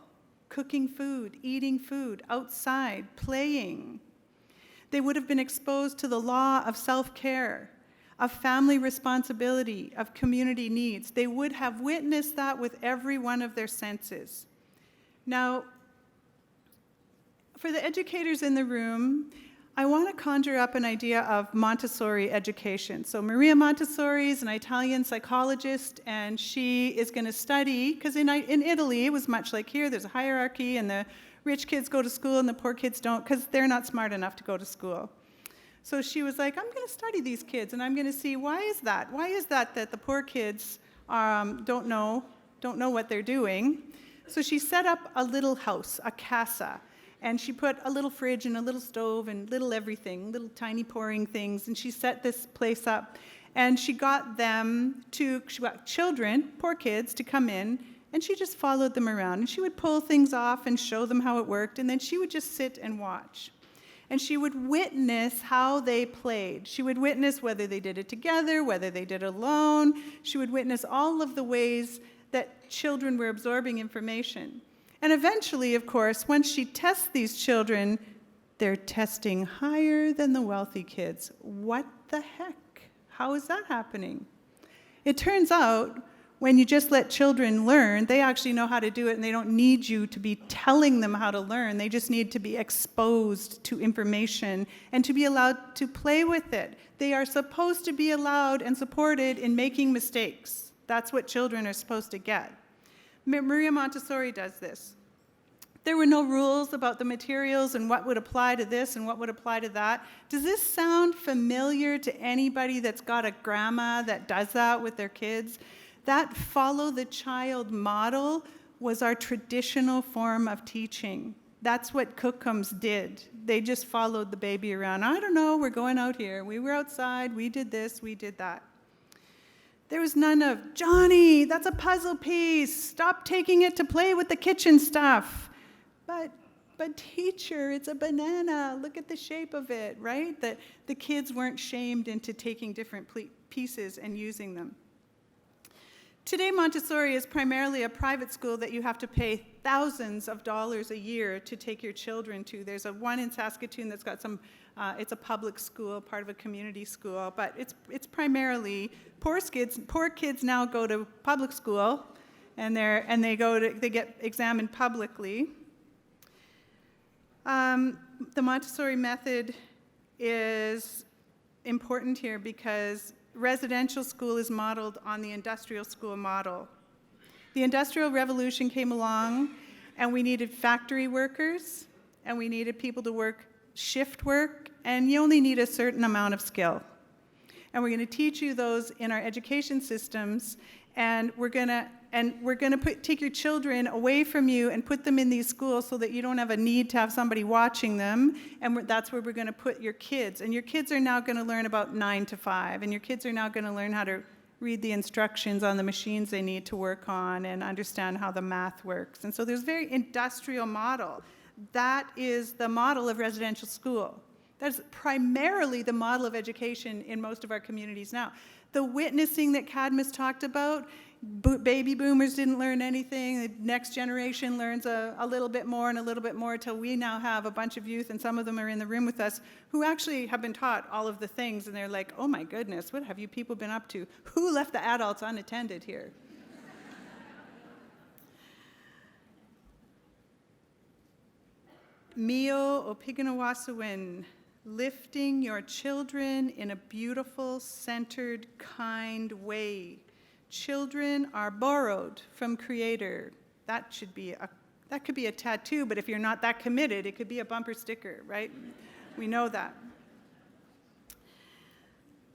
cooking food, eating food, outside, playing. They would have been exposed to the law of self-care, of family responsibility, of community needs. They would have witnessed that with every one of their senses. Now, for the educators in the room, I want to conjure up an idea of Montessori education. So Maria Montessori is an Italian psychologist, and she is going to study, because in Italy, it was much like here, there's a hierarchy, and the rich kids go to school and the poor kids don't, because they're not smart enough to go to school. So she was like, I'm going to study these kids, and I'm going to see, why is that? Why is that the poor kids don't know what they're doing? So she set up a little house, a casa, and she put a little fridge and a little stove and little everything, little tiny pouring things, and she set this place up. And she got children, poor kids, to come in, and she just followed them around. And she would pull things off and show them how it worked, and then she would just sit and watch. And she would witness how they played. She would witness whether they did it together, whether they did it alone. She would witness all of the ways that children were absorbing information. And eventually, of course, once she tests these children, they're testing higher than the wealthy kids. What the heck? How is that happening? It turns out, when you just let children learn, they actually know how to do it, and they don't need you to be telling them how to learn. They just need to be exposed to information and to be allowed to play with it. They are supposed to be allowed and supported in making mistakes. That's what children are supposed to get. Maria Montessori does this. There were no rules about the materials and what would apply to this and what would apply to that. Does this sound familiar to anybody that's got a grandma that does that with their kids? That follow the child model was our traditional form of teaching. That's what Kukums did. They just followed the baby around. I don't know, we're going out here. We were outside, we did this, we did that. There was none of, Johnny, that's a puzzle piece. Stop taking it to play with the kitchen stuff. But teacher, it's a banana. Look at the shape of it, right? That the kids weren't shamed into taking different pieces and using them. Today, Montessori is primarily a private school that you have to pay thousands of dollars a year to take your children to. There's one in Saskatoon that's got some, it's a public school, part of a community school, but it's primarily poor kids now go to public school, and they get examined publicly. The Montessori method is important here because residential school is modeled on the industrial school model. The Industrial Revolution came along, and we needed factory workers, and we needed people to work shift work, and you only need a certain amount of skill. And we're going to teach you those in our education systems, and we're going to take your children away from you and put them in these schools so that you don't have a need to have somebody watching them, and that's where we're going to put your kids. And your kids are now going to learn about 9 to 5, and your kids are now going to learn how to read the instructions on the machines they need to work on and understand how the math works. And so there's a very industrial model. That is the model of residential school. That's primarily the model of education in most of our communities now. The witnessing that Cadmus talked about, baby boomers didn't learn anything. The next generation learns a little bit more and a little bit more till we now have a bunch of youth, and some of them are in the room with us, who actually have been taught all of the things, and they're like, oh my goodness, what have you people been up to? Who left the adults unattended here? Mio o pasowin, lifting your children in a beautiful, centered, kind way. Children are borrowed from Creator. That could be a tattoo, but if you're not that committed, it could be a bumper sticker, right? We know that.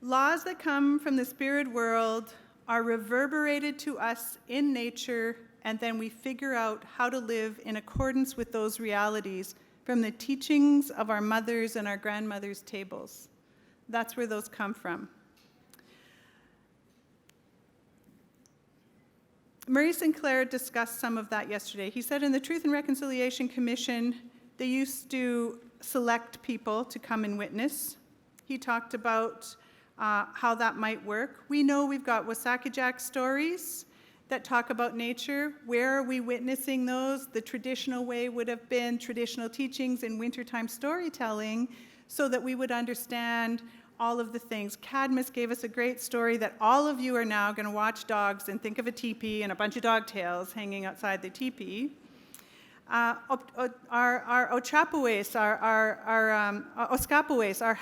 Laws that come from the spirit world are reverberated to us in nature, and then we figure out how to live in accordance with those realities from the teachings of our mothers and our grandmothers' tables. That's where those come from. Murray Sinclair discussed some of that yesterday. He said in the Truth and Reconciliation Commission, they used to select people to come and witness. He talked about how that might work. We know we've got Wasakajak stories that talk about nature. Where are we witnessing those? The traditional way would have been traditional teachings in wintertime storytelling so that we would understand all of the things. Cadmus gave us a great story that all of you are now going to watch dogs and think of a teepee and a bunch of dog tails hanging outside the teepee. Our ochapoes, our oskapoes, our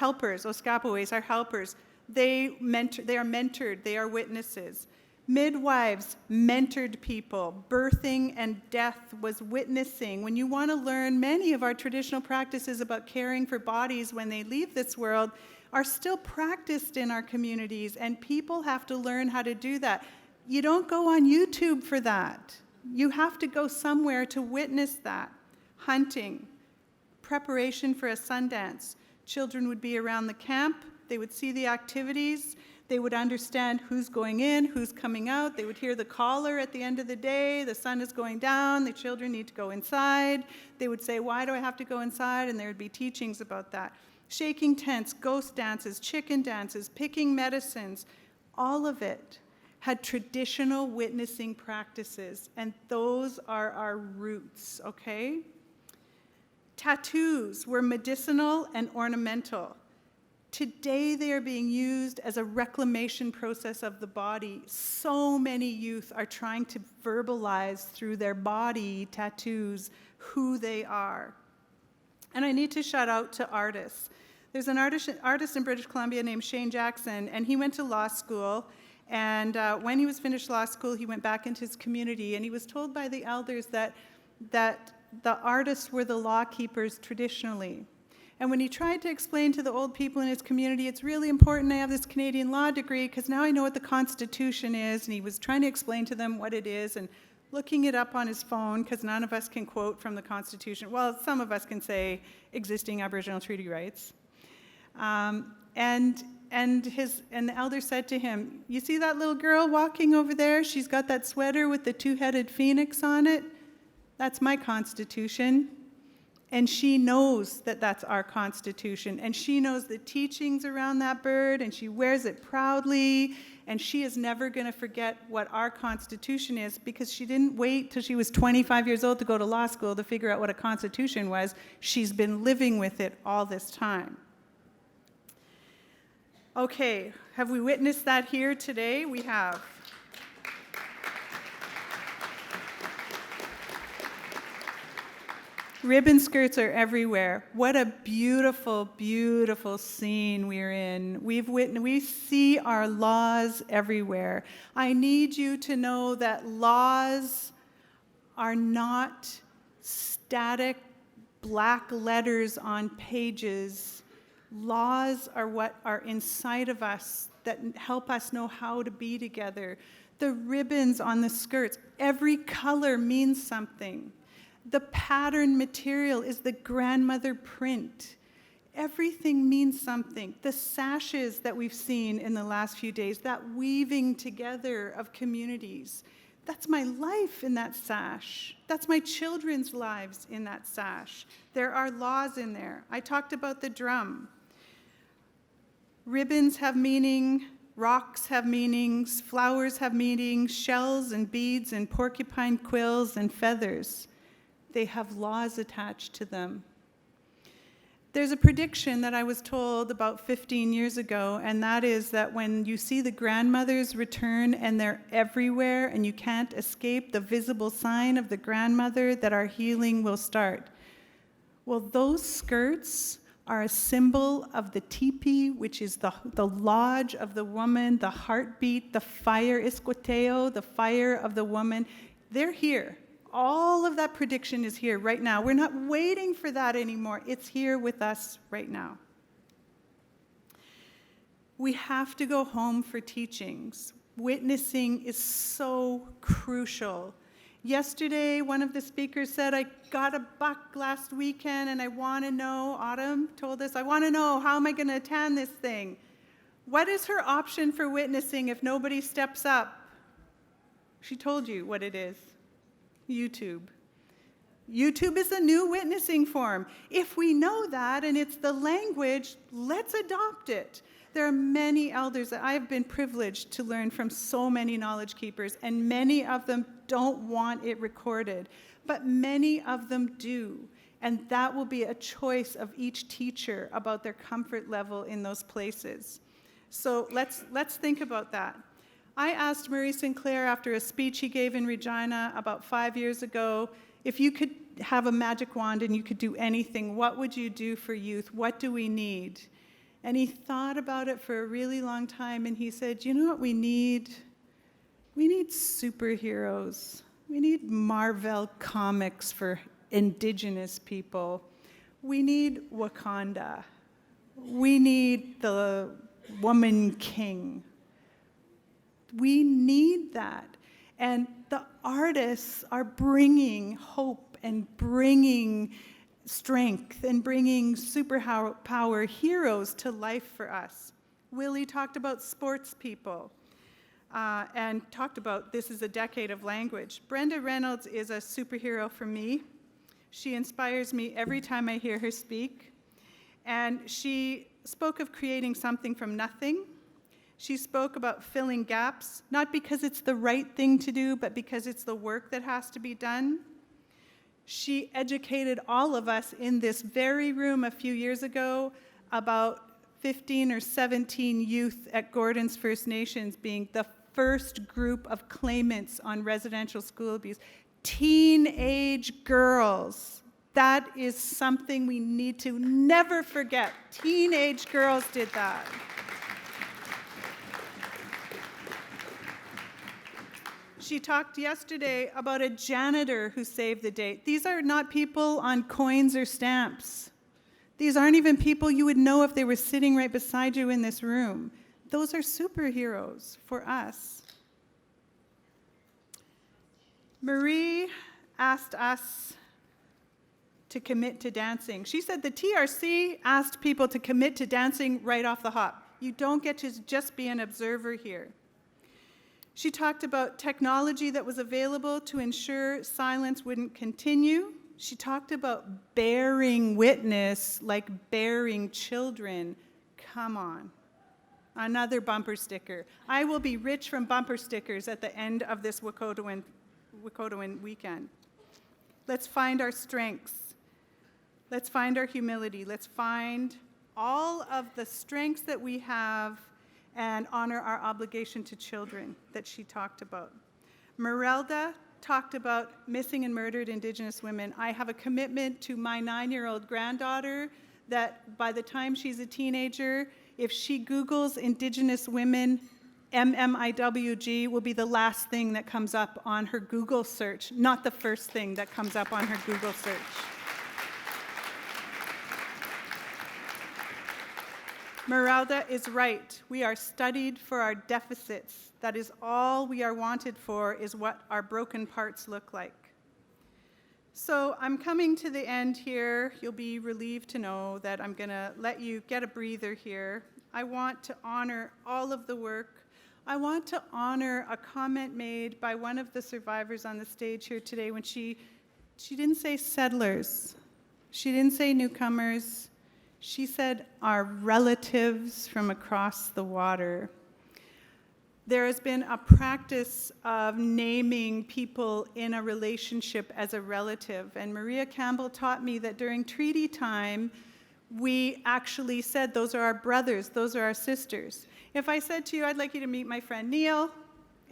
helpers, they are mentored, they are witnesses. Midwives mentored people. Birthing and death was witnessing. When you want to learn, many of our traditional practices about caring for bodies when they leave this world are still practiced in our communities, and people have to learn how to do that. You don't go on YouTube for that. You have to go somewhere to witness that. Hunting, preparation for a Sundance. Children would be around the camp. They would see the activities. They would understand who's going in, who's coming out. They would hear the caller at the end of the day. The sun is going down. The children need to go inside. They would say, why do I have to go inside? And there would be teachings about that. Shaking tents, ghost dances, chicken dances, picking medicines, all of it had traditional witnessing practices, and those are our roots, okay? Tattoos were medicinal and ornamental. Today, they are being used as a reclamation process of the body. So many youth are trying to verbalize through their body tattoos who they are. And I need to shout out to artists. There's an artist in British Columbia named Shane Jackson, and he went to law school. And when he was finished law school, he went back into his community, and he was told by the elders that the artists were the law keepers traditionally. And when he tried to explain to the old people in his community, it's really important I have this Canadian law degree because now I know what the Constitution is, and he was trying to explain to them what it is and looking it up on his phone because none of us can quote from the Constitution. Well, some of us can say existing Aboriginal treaty rights. And the elder said to him, "You see that little girl walking over there? She's got that sweater with the two-headed phoenix on it. That's my Constitution. And she knows that that's our Constitution. And she knows the teachings around that bird, and she wears it proudly. And she is never going to forget what our Constitution is because she didn't wait till she was 25 years old to go to law school to figure out what a Constitution was. She's been living with it all this time." Okay, have we witnessed that here today? We have. Ribbon skirts are everywhere. What a beautiful, beautiful scene we're in. We see our laws everywhere. I need you to know that laws are not static black letters on pages. Laws are what are inside of us that help us know how to be together. The ribbons on the skirts, every color means something. The pattern material is the grandmother print. Everything means something. The sashes that we've seen in the last few days, that weaving together of communities, that's my life in that sash. That's my children's lives in that sash. There are laws in there. I talked about the drum. Ribbons have meaning, rocks have meanings, flowers have meanings, shells and beads and porcupine quills and feathers. They have laws attached to them. There's a prediction that I was told about 15 years ago, and that is that when you see the grandmothers return and they're everywhere and you can't escape the visible sign of the grandmother, that our healing will start. Well, those skirts are a symbol of the teepee, which is the lodge of the woman, the heartbeat, the fire, iskoteo, the fire of the woman. They're here. All of that prediction is here right now. We're not waiting for that anymore. It's here with us right now. We have to go home for teachings. Witnessing is so crucial. Yesterday, one of the speakers said, "I got a buck last weekend and I want to know," Autumn told us, "I want to know, how am I going to attend this thing?" What is her option for witnessing if nobody steps up? She told you what it is. YouTube. YouTube is a new witnessing form. If we know that and it's the language, let's adopt it. There are many elders that I have been privileged to learn from, so many knowledge keepers, and many of them don't want it recorded, but many of them do. And that will be a choice of each teacher about their comfort level in those places. So let's think about that. I asked Murray Sinclair after a speech he gave in Regina about 5 years ago, if you could have a magic wand and you could do anything, what would you do for youth? What do we need? And he thought about it for a really long time, and he said, "You know what we need? We need superheroes. We need Marvel comics for Indigenous people. We need Wakanda. We need the woman king. We need that." And the artists are bringing hope and bringing strength and bringing superpower heroes to life for us. Willie talked about sports people and talked about this is a decade of language. Brenda Reynolds is a superhero for me. She inspires me every time I hear her speak. And she spoke of creating something from nothing. She spoke about filling gaps, not because it's the right thing to do, but because it's the work that has to be done. She educated all of us in this very room a few years ago about 15 or 17 youth at Gordon's First Nations being the first group of claimants on residential school abuse. Teenage girls. That is something we need to never forget. Teenage girls did that. She talked yesterday about a janitor who saved the day. These are not people on coins or stamps. These aren't even people you would know if they were sitting right beside you in this room. Those are superheroes for us. Marie asked us to commit to dancing. She said the TRC asked people to commit to dancing right off the hop. You don't get to just be an observer here. She talked about technology that was available to ensure silence wouldn't continue. She talked about bearing witness like bearing children. Come on. Another bumper sticker. I will be rich from bumper stickers at the end of this wapahta weekend. Let's find our strengths. Let's find our humility. Let's find all of the strengths that we have and honor our obligation to children that she talked about. Merelda talked about missing and murdered Indigenous women. I have a commitment to my 9-year-old granddaughter that by the time she's a teenager, if she Googles Indigenous women, MMIWG will be the last thing that comes up on her Google search, not the first thing that comes up on her Google search. Merelda is right. We are studied for our deficits. That is all we are wanted for, is what our broken parts look like. So I'm coming to the end here. You'll be relieved to know that I'm going to let you get a breather here. I want to honor all of the work. I want to honor a comment made by one of the survivors on the stage here today when she didn't say settlers. She didn't say newcomers. She said our relatives from across the water. There has been a practice of naming people in a relationship as a relative. And Maria Campbell taught me that during treaty time, we actually said, those are our brothers, those are our sisters. If I said to you, I'd like you to meet my friend Neil,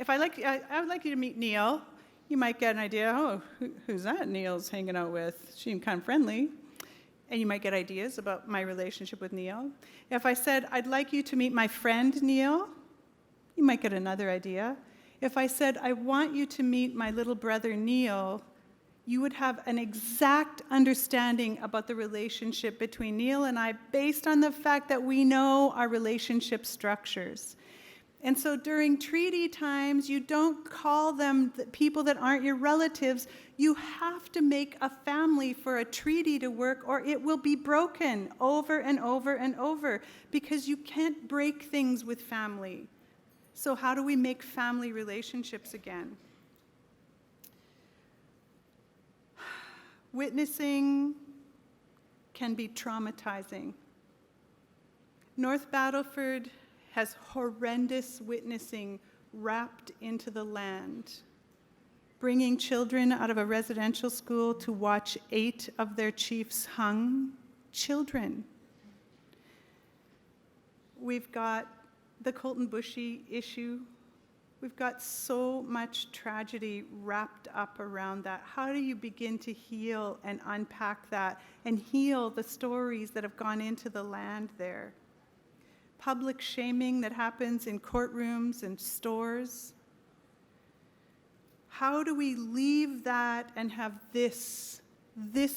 I would like you to meet Neil, you might get an idea, oh, who's that Neil's hanging out with? She seemed kind of friendly. And you might get ideas about my relationship with Neil. If I said, I'd like you to meet my friend Neil, you might get another idea. If I said, I want you to meet my little brother Neil, you would have an exact understanding about the relationship between Neil and I based on the fact that we know our relationship structures. And so during treaty times, you don't call them the people that aren't your relatives. You have to make a family for a treaty to work, or it will be broken over and over and over, because you can't break things with family. So how do we make family relationships again? Witnessing can be traumatizing. North Battleford has horrendous witnessing wrapped into the land, bringing children out of a residential school to watch 8 of their chiefs hung. Children. We've got the Colton Bushy issue. We've got so much tragedy wrapped up around that. How do you begin to heal and unpack that and heal the stories that have gone into the land there? Public shaming that happens in courtrooms and stores. How do we leave that and have this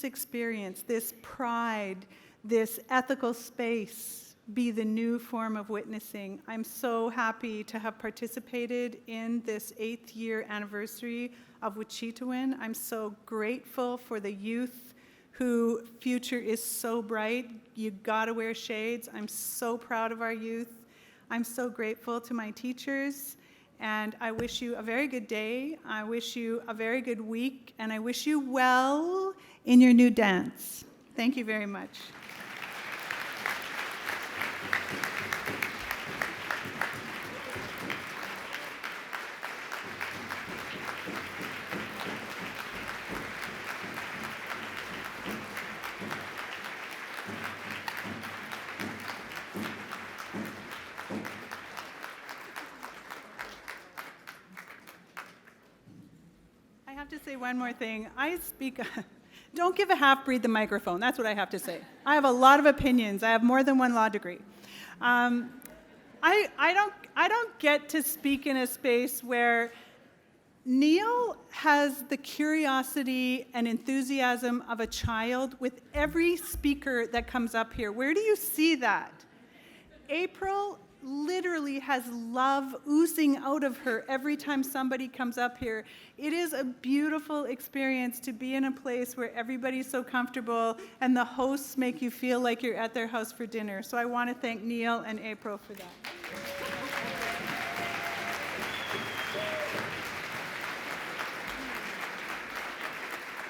experience, this pride, this ethical space be the new form of witnessing? I'm so happy to have participated in this 8th year anniversary of Wachitawin. I'm so grateful for the youth whose future is so bright. You gotta wear shades. I'm so proud of our youth. I'm so grateful to my teachers, and I wish you a very good day. I wish you a very good week, and I wish you well in your new dance. Thank you very much. To say one more thing. Don't give a half-breed the microphone. That's what I have to say. I have a lot of opinions. I have more than one law degree. I don't get to speak in a space where Neil has the curiosity and enthusiasm of a child with every speaker that comes up here. Where do you see that? April literally has love oozing out of her every time somebody comes up here. It is a beautiful experience to be in a place where everybody's so comfortable and the hosts make you feel like you're at their house for dinner. So I want to thank Neil and April for that.